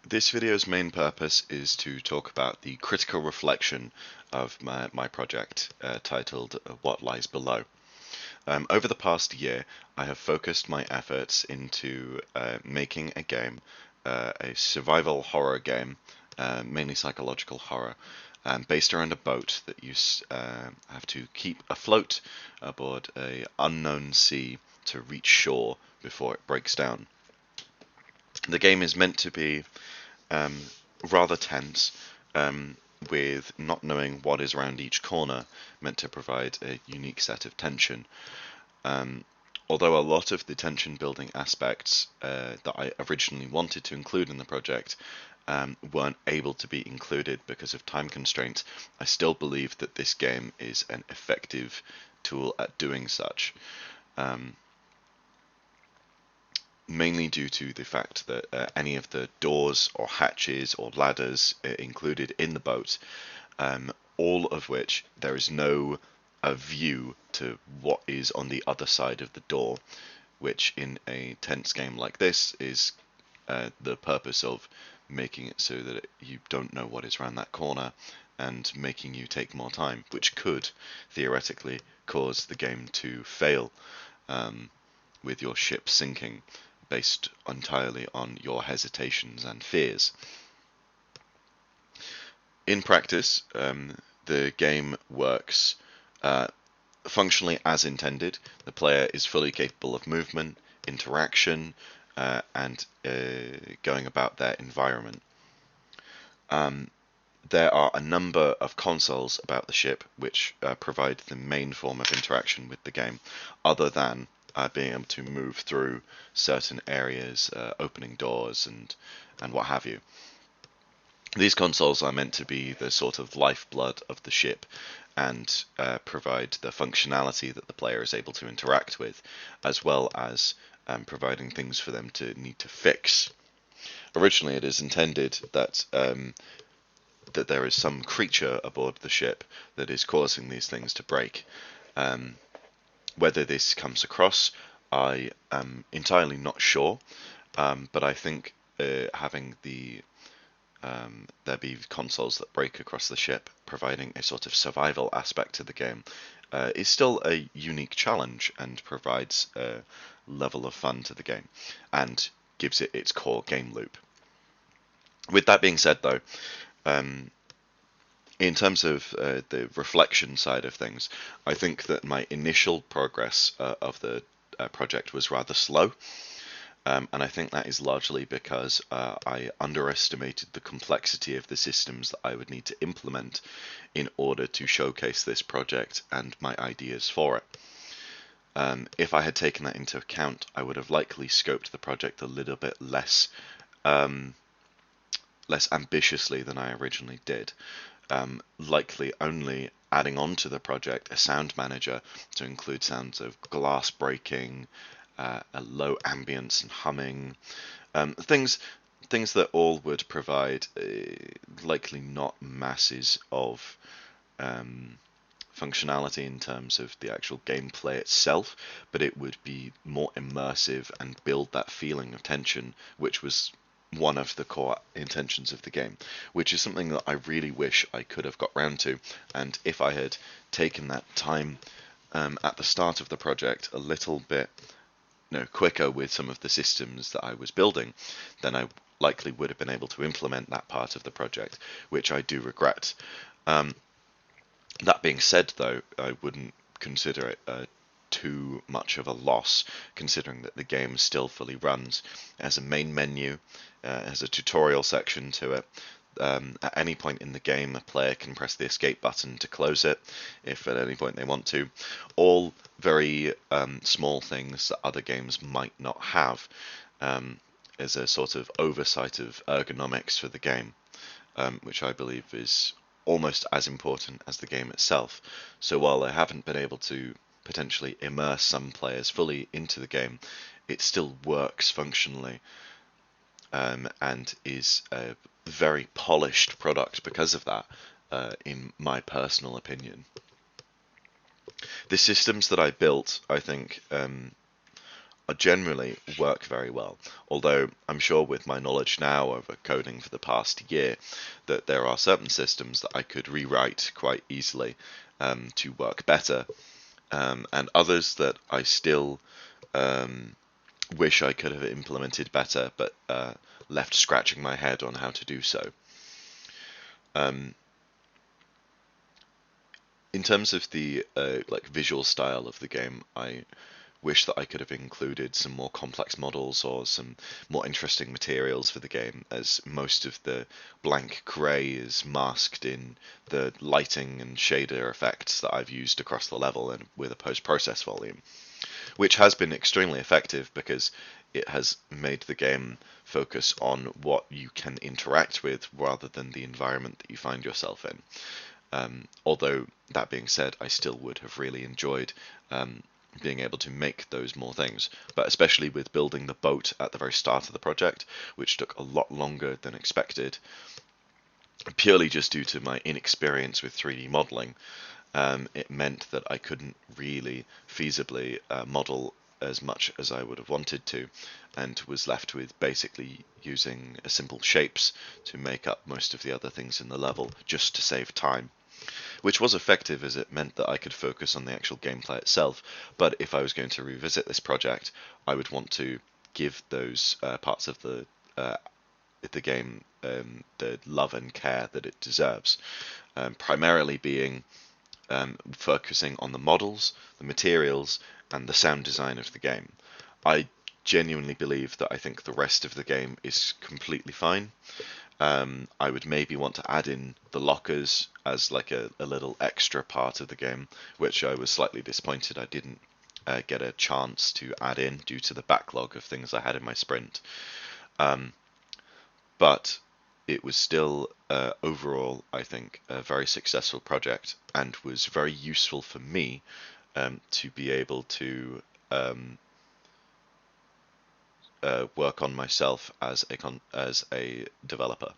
This video's main purpose is to talk about the critical reflection of my project titled What Lies Below. Over the past year, I have focused my efforts into making a game, a survival horror game, mainly psychological horror, based around a boat that you have to keep afloat aboard a unknown sea to reach shore before it breaks down. The game is meant to be um, rather tense, with not knowing what is around each corner, meant to provide a unique set of tension. Um, Although a lot of the tension building aspects that I originally wanted to include in the project weren't able to be included because of time constraints, I still believe that this game is an effective tool at doing such. Um, Mainly due to the fact that any of the doors or hatches or ladders included in the boat, all of which there is no view to what is on the other side of the door, which in a tense game like this is the purpose of making it so that you don't know what is around that corner and making you take more time, which could theoretically cause the game to fail with your ship sinking based entirely on your hesitations and fears. In practice, the game works uh, functionally as intended. The player is fully capable of movement, interaction, and going about their environment. There are a number of consoles about the ship which provide the main form of interaction with the game, other than being able to move through certain areas, opening doors, and what have you. These consoles are meant to be the sort of lifeblood of the ship and provide the functionality that the player is able to interact with, as well as providing things for them to need to fix. Originally, it is intended that there is some creature aboard the ship that is causing these things to break. Whether this comes across, I am entirely not sure, but I think having there be consoles that break across the ship, providing a sort of survival aspect to the game, is still a unique challenge and provides a level of fun to the game and gives it its core game loop. With that being said, though, in terms of the reflection side of things, I think that my initial progress of the project was rather slow. And I think that is largely because I underestimated the complexity of the systems that I would need to implement in order to showcase this project and my ideas for it. If I had taken that into account, I would have likely scoped the project a little bit less ambitiously than I originally did. Likely only adding on to the project a sound manager to include sounds of glass breaking, a low ambience and humming, things that all would provide likely not masses of functionality in terms of the actual gameplay itself, but it would be more immersive and build that feeling of tension, which was one of the core intentions of the game, which is something that I really wish I could have got round to. And if I had taken that time at the start of the project a little bit quicker with some of the systems that I was building, then I likely would have been able to implement that part of the project, which I do regret. That being said, though, I wouldn't consider it too much of a loss, considering that the game still fully runs as a main menu, has a tutorial section to it. At any point in the game, a player can press the escape button to close it if at any point they want to. All very small things that other games might not have, as a sort of oversight of ergonomics for the game, which I believe is almost as important as the game itself. So while I haven't been able to potentially immerse some players fully into the game, it still works functionally, and is a very polished product because of that, in my personal opinion. The systems that I built, I think, generally work very well. Although I'm sure with my knowledge now over coding for the past year that there are certain systems that I could rewrite quite easily to work better, and others that I still wish I could have implemented better, but left scratching my head on how to do so. In terms of the like visual style of the game, I wish that I could have included some more complex models or some more interesting materials for the game, as most of the blank grey is masked in the lighting and shader effects that I've used across the level and with a post-process volume, which has been extremely effective because it has made the game focus on what you can interact with rather than the environment that you find yourself in. Although, that being said, I still would have really enjoyed being able to make those more things, but especially with building the boat at the very start of the project, which took a lot longer than expected, purely just due to my inexperience with 3D modeling. It meant that I couldn't really feasibly model as much as I would have wanted to, and was left with basically using simple shapes to make up most of the other things in the level just to save time, which was effective as it meant that I could focus on the actual gameplay itself. But if I was going to revisit this project, I would want to give those parts of the game the love and care that it deserves, primarily being focusing on the models, the materials, and the sound design of the game. I genuinely believe that I think the rest of the game is completely fine. I would maybe want to add in the lockers as like a little extra part of the game, which I was slightly disappointed I didn't get a chance to add in due to the backlog of things I had in my sprint. But it was still overall, I think, a very successful project and was very useful for me to be able to work on myself as a developer.